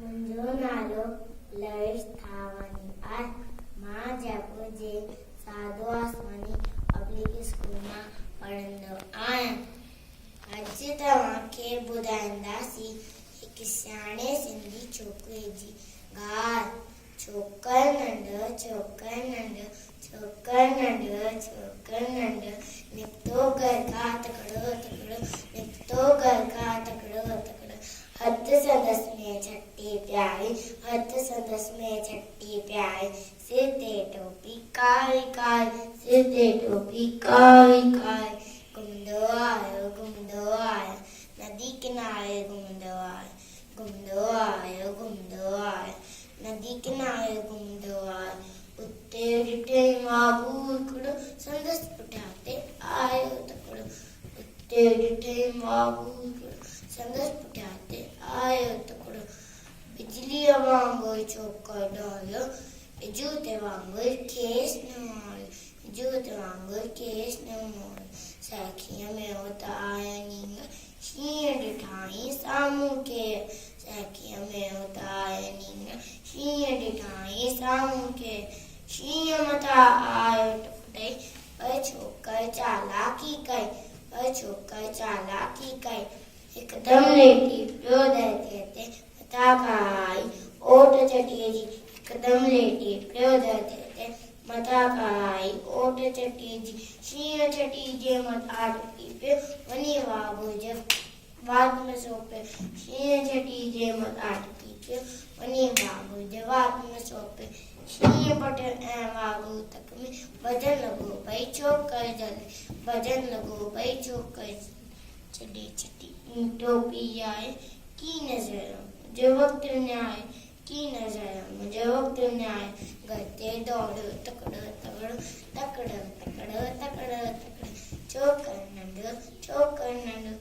मुंहिंजो नालो लवेश थावानी आहे। मां जयपुर जे साधू आसमानी पब्लिक स्कूल मां पढ़ंदो आहियां। अॼु तव्हांखे ॿुधाईंदासीं हिकु सियाणे सिंधी छोकिरे जी ॻाल्हि। छोकर नंढ छोकर नंढ छोकर नंढ छोकर नंढ निकितो घर खां तकिड़ो तकिड़ो निकितो घर खां तकिड़ो तकिड़ो हथ संदसि में छटी प्यारी हथ संदसि में छटी प्यारी सिर ते टोपी कारी कारी सिर ते टोपी कारी कारी घुमंदो आयो नदी किनारे घुमंदो आयो नदी किनारे घुमंदो आयो उते ॾिठे वागू हिकिड़ो संदसि पुठियां ते आयो तकिड़ो उते ॾिठे वागू हिकिड़ो संदसि पुठियां ते आयो तकिड़ो बिजलीअ वांगुरु छोकिरो डोड़ियो बिजू ते वांगुरु खेसि न मोड़ियो बिजू ते वांगुरु खेसि न मोड़ियो सखीअ में उत आयो नींग शींहं ॾिठाई साम्हूं खे सखीअ में उत आयो नींग शींहं ॾिठाई साम्हूं खे शींहं मथां आयो टुकड़े पर छोकर चालाकी कई हिकदमि लेटी पियो धरतीअ ते मथां खां आई ओट चटीअ जी हिकदमि लेटी पियो धरतीअ ते मथां खां आई ओट चटीअ जी शींहं चटी जे मथां टुटी पियो वञी वाघ जे वात में सो पियो शींहं चटी जे मथां टुटी पियो वञी वाघ जे वात में सो पियो शींहं पटियो ऐं वाघ तक में भॼन लॻो भई छोकर जल्दी भॼन लॻो भई छोकर छॾे छॾी टोपी आए की नज़र मुंहिंजो वक़्तु न्याय की नज़र मुंहिंजो वक़्तु न्याय घर ते दौड़ो तकिड़ो तकिड़ो तकिड़ो तकिड़ो तकिड़ो तकिड़ो छोकर नंढो